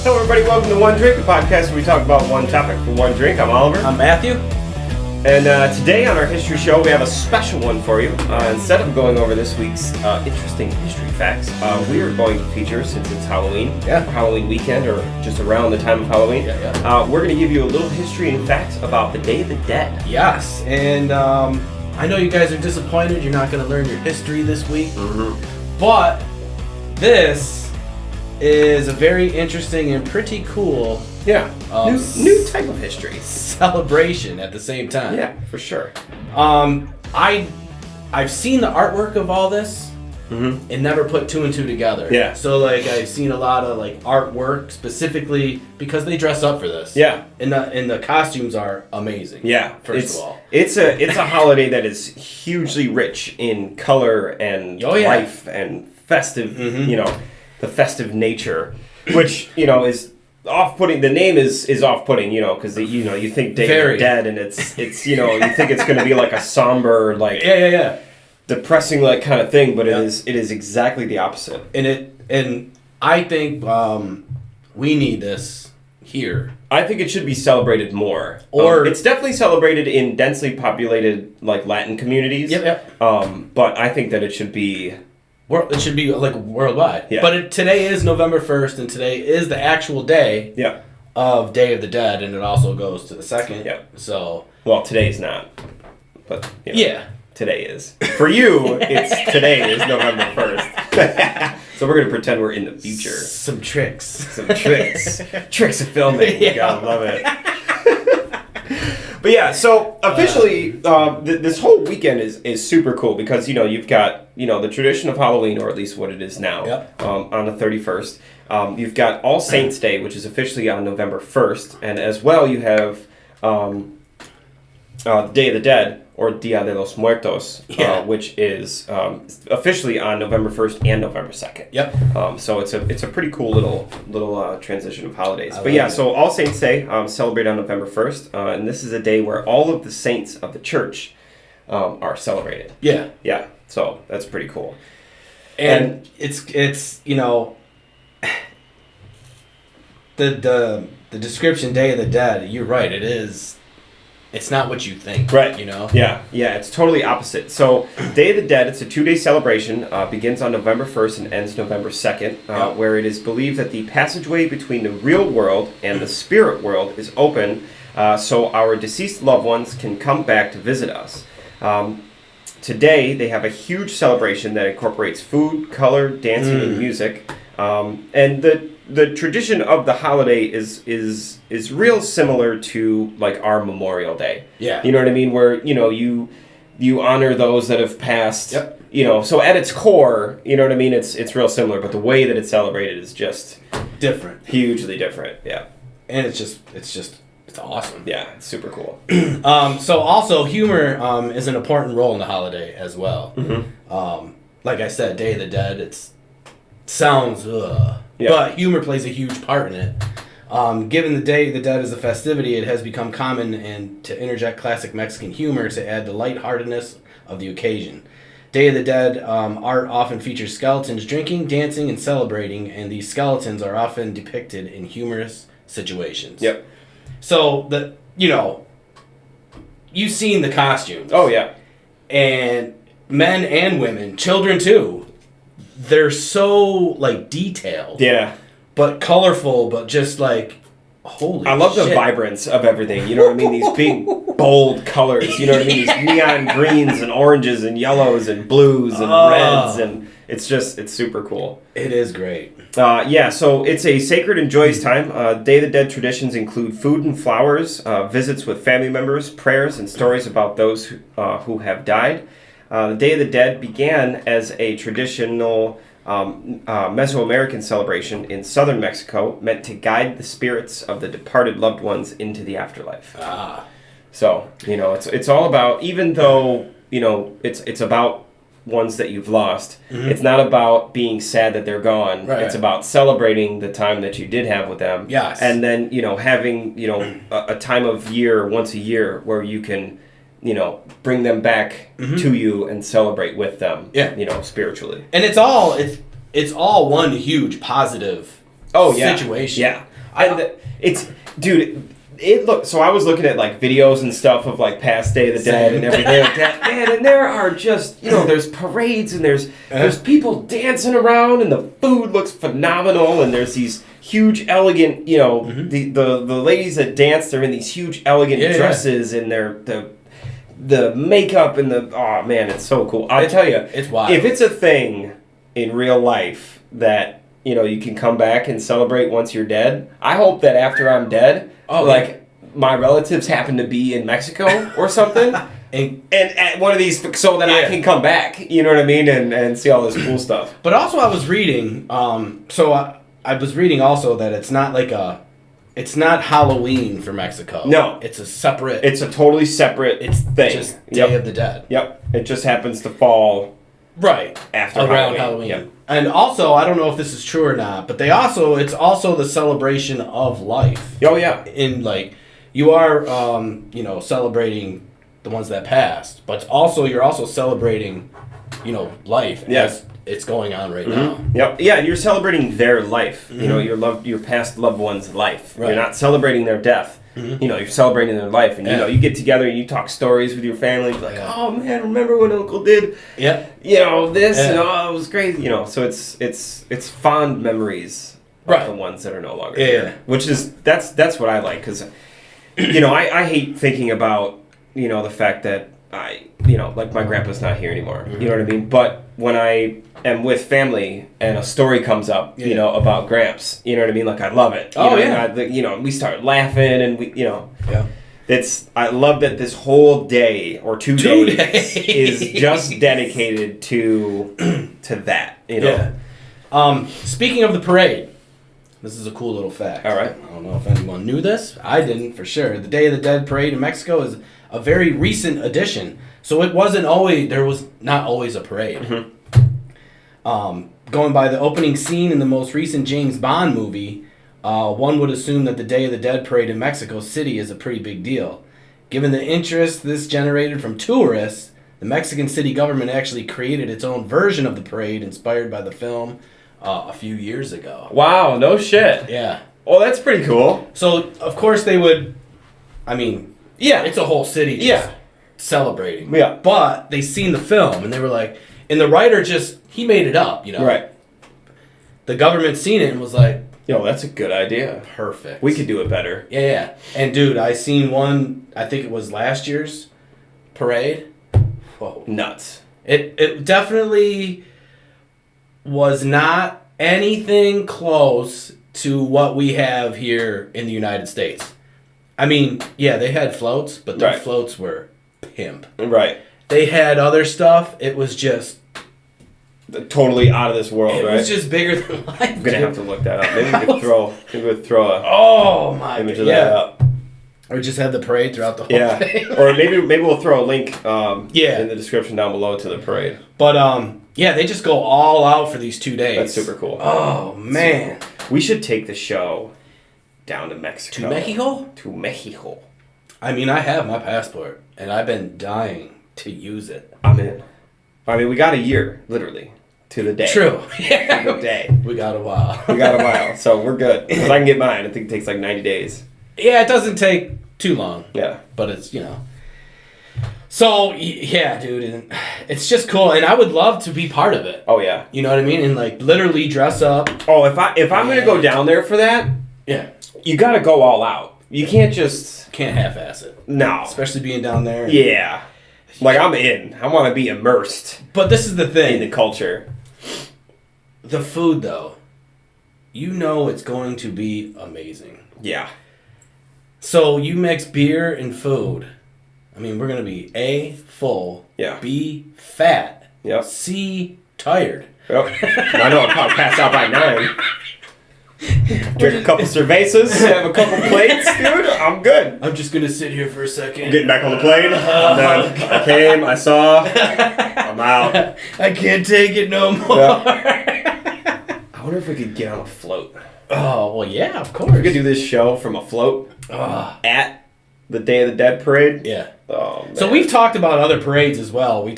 Hello, everybody. Welcome to One Drink, the podcast where we talk about one topic for one drink. I'm Oliver. I'm Matthew. And today on our history show, we have a special one for you. Instead of going over this week's interesting history facts, we are going to feature, since it's Halloween, or Halloween weekend, or just around the time of Halloween, we're going to give you a little history and facts about the Day of the Dead. Yes, and I know you guys are disappointed you're not going to learn your history this week, but this is a very interesting and pretty cool new type of history. Celebration at the same time. Yeah, for sure. I've seen the artwork of all this and never put two and two together. Yeah. So I've seen a lot of artwork specifically because they dress up for this. Yeah. And the costumes are amazing. Yeah. First of all. It's a holiday that is hugely rich in color and life and festive, the festive nature, which, is off-putting. The name is off-putting, because you think Day of the Dead, and it's you think it's going to be like a somber, depressing kind of thing, but it is exactly the opposite. And I think we need this here. I think it should be celebrated more. Or it's definitely celebrated in densely populated Latin communities. But I think that it should be. It should be worldwide. Yeah. But today is November 1st, and today is the actual day of Day of the Dead, and it also goes to the 2nd. Yeah. So. Well, today's not. But today is. For you, today is November 1st. So we're gonna pretend we're in the future. Some tricks. Tricks of filming. You gotta love it. But so officially, this whole weekend is super cool because you've got the tradition of Halloween, or at least what it is now, on the 31st. You've got All Saints Day, which is officially on November 1st, and as well you have the Day of the Dead, or diadelosmuertos, which is officially on November 1st and November 2nd. So it's a pretty cool little transition of holidays. So All Saints Day celebrated on November 1st, and this is a day where all of the saints of the church are celebrated. Yeah. So that's pretty cool. And it's the description Day of the Dead, you're right, it is. It's not what you think, right? Yeah, it's totally opposite. So, Day of the Dead, it's a 2-day celebration. Begins on November 1st and ends November 2nd, where it is believed that the passageway between the real world and the spirit world is open, so our deceased loved ones can come back to visit us. Today, they have a huge celebration that incorporates food, color, dancing, and music. And the tradition of the holiday is real similar to our Memorial Day. Yeah. You know what I mean? Where you honor those that have passed. Yep. So at its core, you know what I mean? It's real similar, but the way that it's celebrated is just different. Hugely different. Yeah. And it's awesome. Yeah, it's super cool. So also humor is an important role in the holiday as well. Like I said, Day of the Dead, it sounds but humor plays a huge part in it. Given the Day of the Dead as a festivity, it has become common to interject classic Mexican humor to add the lightheartedness of the occasion. Day of the Dead art often features skeletons drinking, dancing, and celebrating, and these skeletons are often depicted in humorous situations. Yep. So you've seen the costumes. Oh yeah. And men and women, children too. They're so detailed. Yeah. But colorful, but just holy I love shit. The vibrance of everything. You know what I mean? These big, bold colors. You know what I mean? These neon greens and oranges and yellows and blues and reds. And it's super cool. It is great. So it's a sacred and joyous time. Day of the Dead traditions include food and flowers, visits with family members, prayers, and stories about those who have died. The Day of the Dead began as a traditional Mesoamerican celebration in southern Mexico, meant to guide the spirits of the departed loved ones into the afterlife. So it's all about, even though it's about ones that you've lost. It's not about being sad that they're gone. Right. It's about celebrating the time that you did have with them. Yes. And then having a time of year once a year where you can bring them back to you and celebrate with them. Yeah. Spiritually. And it's all one huge positive situation. Yeah. So I was looking at like videos and stuff of like past Day of the Dead and everything like that. Man, and there are just there's parades and there's people dancing around and the food looks phenomenal and there's these huge elegant the ladies that dance, they're in these huge elegant dresses and the makeup and it's so cool. I'll tell you, it's wild. If it's a thing in real life that you can come back and celebrate once you're dead, I hope that after I'm dead, my relatives happen to be in Mexico or something, and at one of these so that I can come back. You know what I mean, and see all this cool stuff. But also, I was reading. I was reading also that it's not Halloween for Mexico. No, it's a totally separate thing. Just Day of the Dead. Yep, it just happens to fall after around Halloween. Yep. And also, I don't know if this is true or not, but it's also the celebration of life. Oh yeah, in you are celebrating the ones that passed, but you're also celebrating life as it's going on right now. Yep. Yeah, you're celebrating their life. Your past loved one's life. Right. You're not celebrating their death. You're celebrating their life, and you get together and you talk stories with your family. Like, oh man, remember when Uncle did? Yeah. This and it was crazy. So it's fond memories of the ones that are no longer there. Which is that's what I like because I hate thinking about the fact that my grandpa's not here anymore. You know what I mean? But when I am with family and a story comes up, about Gramps, you know what I mean? Like, I love it. We start laughing and I love that this whole day or 2 days is just dedicated to that, Speaking of the parade, this is a cool little fact. All right. I don't know if anyone knew this. I didn't, for sure. The Day of the Dead parade in Mexico is a very recent addition. So there was not always a parade. Going by the opening scene in the most recent James Bond movie, one would assume that the Day of the Dead parade in Mexico City is a pretty big deal. Given the interest this generated from tourists, the Mexican city government actually created its own version of the parade inspired by the film a few years ago. Wow, no shit. Yeah. Well, that's pretty cool. So, of course, they would... it's a whole city just celebrating. Yeah. But they seen the film, and they were like... And the writer he made it up, Right. The government seen it and was like... that's a good idea. Perfect. We could do it better. Yeah. And, dude, I seen one, I think it was last year's parade. Whoa. Nuts. It definitely was not anything close to what we have here in the United States. They had floats, but their floats were pimp. Right. They had other stuff. It was just... totally out of this world, right? It was just bigger than life. I'm going to have to look that up. Maybe we could throw a image of that up. Or just have the parade throughout the whole thing. Or maybe we'll throw a link in the description down below to the parade. But, they just go all out for these 2 days. That's super cool. Oh, man. We should take the show down to Mexico. To Mexico? To Mexico. I have my passport, and I've been dying to use it. I'm in. We got a year, literally, to the day. True. Yeah. To the day. We got a while. So we're good. Because I can get mine. I think it takes like 90 days. Yeah, it doesn't take too long. Yeah. But it's, So, yeah, dude, and it's just cool, and I would love to be part of it. Oh, yeah. You know what I mean? And, literally dress up. Oh, if I'm going to go down there for that, you got to go all out. You can't just... Can't half-ass it. No. Especially being down there. Yeah. I'm in. I want to be immersed. But this is the thing. In the culture. The food, though. It's going to be amazing. Yeah. So you mix beer and food. We're going to be A, full. Yeah. B, fat. Yep. C, tired. Yep. I know I'll probably pass out by 9. Drink a couple cervezas, have a couple plates, dude. I'm good. I'm just going to sit here for a second. I'm getting back on the plane. I came, I saw. I'm out. I can't take it no more. Yeah. I wonder if we could get on a float. Oh, well, yeah, of course. We could do this show from a float at the Day of the Dead parade. Yeah. Oh, man. So we've talked about other parades as well. We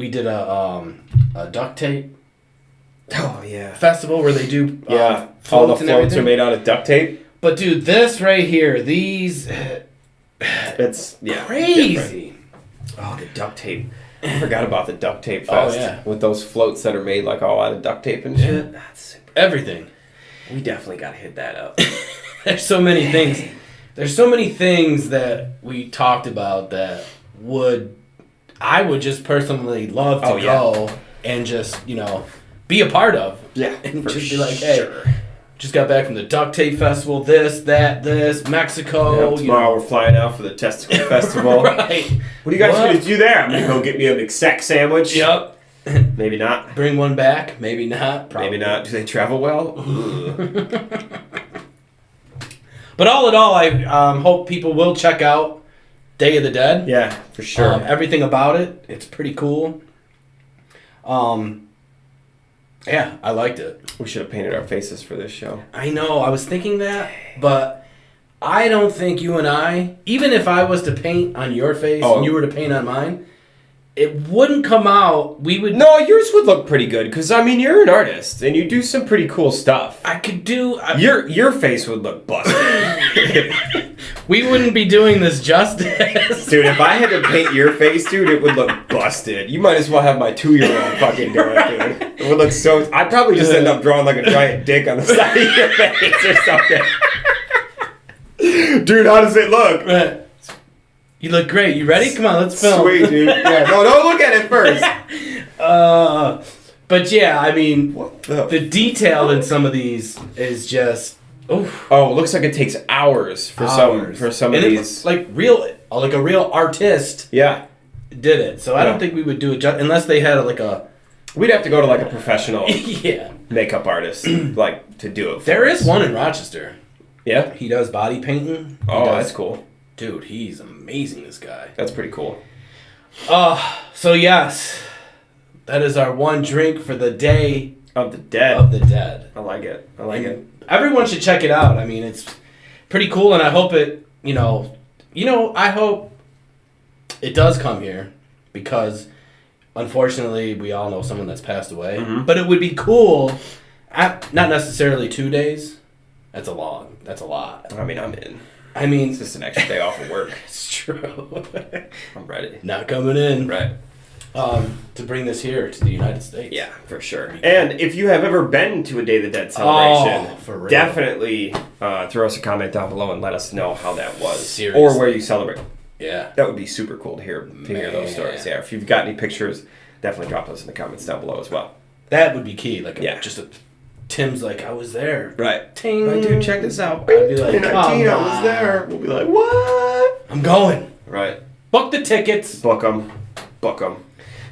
did a duct tape Oh, yeah. festival where they do all the floats and floats everything. are made out of duct tape. But dude, this right here, these It's crazy. Different. Oh, the duct tape. I forgot about the duct tape Oh, fest. yeah. With those floats that are made like all out of duct tape and shit. That's super. Everything. We definitely got to hit that up. There's so many things. There's so many things that we talked about that I would just personally love to go and just, be a part of. Yeah. And just be like, hey, just got back from the duct tape festival, this, Mexico. Yeah, tomorrow we're flying out for the testicle festival. Right. What are you guys going to do there? I'm going to go get me a McSack sandwich. Yep. Maybe not. Bring one back. Maybe not. Probably. Maybe not. Do they travel well? But all in all, I hope people will check out Day of the Dead. Yeah, for sure. Everything about it. It's pretty cool. Yeah, I liked it. We should have painted our faces for this show. I know. I was thinking that, but I don't think you and I, even if I was to paint on your face and you were to paint on mine, it wouldn't come out. We would. No, yours would look pretty good because you're an artist and you do some pretty cool stuff. I could do. Your face would look busted. We wouldn't be doing this justice, dude. If I had to paint your face, dude, it would look busted. You might as well have my 2-year-old fucking do it, dude. It would look so. I'd probably just end up drawing like a giant dick on the side of your face or something. Dude, how does it look? You look great. You ready? Come on, let's film. Sweet, dude. Yeah, no, don't look at it first. But yeah, I mean, the detail in some of these is just. Oof. Oh, it looks like it takes hours for some of these. Like a real artist. Yeah. Did it. So I don't think we would do it unless they had We'd have to go to like a professional yeah makeup artist like to do it. There is one in Rochester. Yeah. He does body painting. That's cool. Dude, he's amazing, this guy. That's pretty cool. So yes, that is our one drink for the Day of the Dead. I like it. Everyone should check it out. I mean, it's pretty cool, and I hope it, I hope it does come here because, unfortunately, we all know someone that's passed away. Mm-hmm. But it would be cool, not necessarily 2 days. That's a lot. I mean, I'm in. I mean, it's just an extra day off of work. It's true. I'm ready. Not coming in. Right. To bring this here to the United States. Yeah, for sure. And if you have ever been to a Day of the Dead celebration, for real. Definitely throw us a comment down below and let us know how that was. Seriously. Or where you celebrate. Yeah. That would be super cool to hear those stories. Yeah, if you've got any pictures, definitely drop those in the comments down below as well. That would be key. Tim's like, I was there. Right. Ting. Right, dude, check this out. I'd be like, I was there. We'll be like, what? I'm going. Right. Book the tickets. Book them.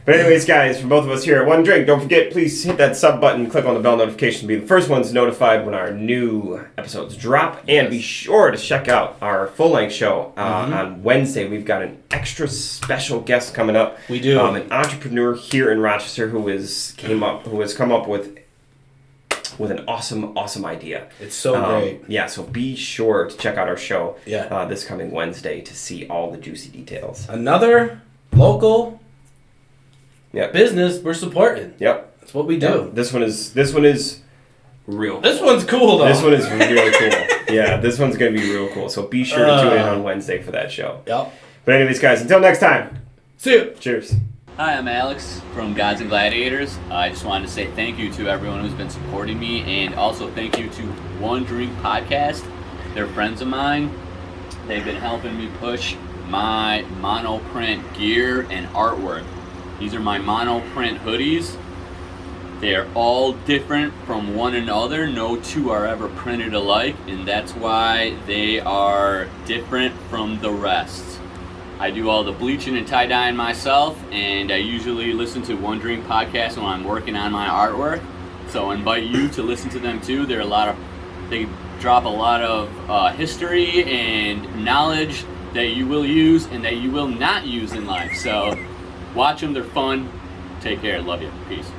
But anyways, guys, from both of us here at One Drink, don't forget, please hit that sub button, click on the bell notification to be the first ones notified when our new episodes drop. And be sure to check out our full-length show on Wednesday. We've got an extra special guest coming up. We do. An entrepreneur here in Rochester who has come up with an awesome idea. It's so great. Yeah, so be sure to check out our show this coming Wednesday to see all the juicy details. Another local business we're supporting. Yep. That's what we do. Yep. This one is real. This one's cool though. This one is really cool. Yeah, this one's going to be real cool. So be sure to tune in on Wednesday for that show. Yep. But anyways, guys, until next time. See you. Cheers. Hi, I'm Alex from Gods and Gladiators. I just wanted to say thank you to everyone who's been supporting me, and also thank you to One Drink Podcast. They're friends of mine. They've been helping me push my monoprint gear and artwork. These are my monoprint hoodies. They're all different from one another. No two are ever printed alike, and that's why they are different from the rest. I do all the bleaching and tie-dyeing myself, and I usually listen to One Drink Podcast when I'm working on my artwork. So I invite you to listen to them too. They drop a lot of history and knowledge that you will use and that you will not use in life. So watch them, they're fun. Take care, love you, peace.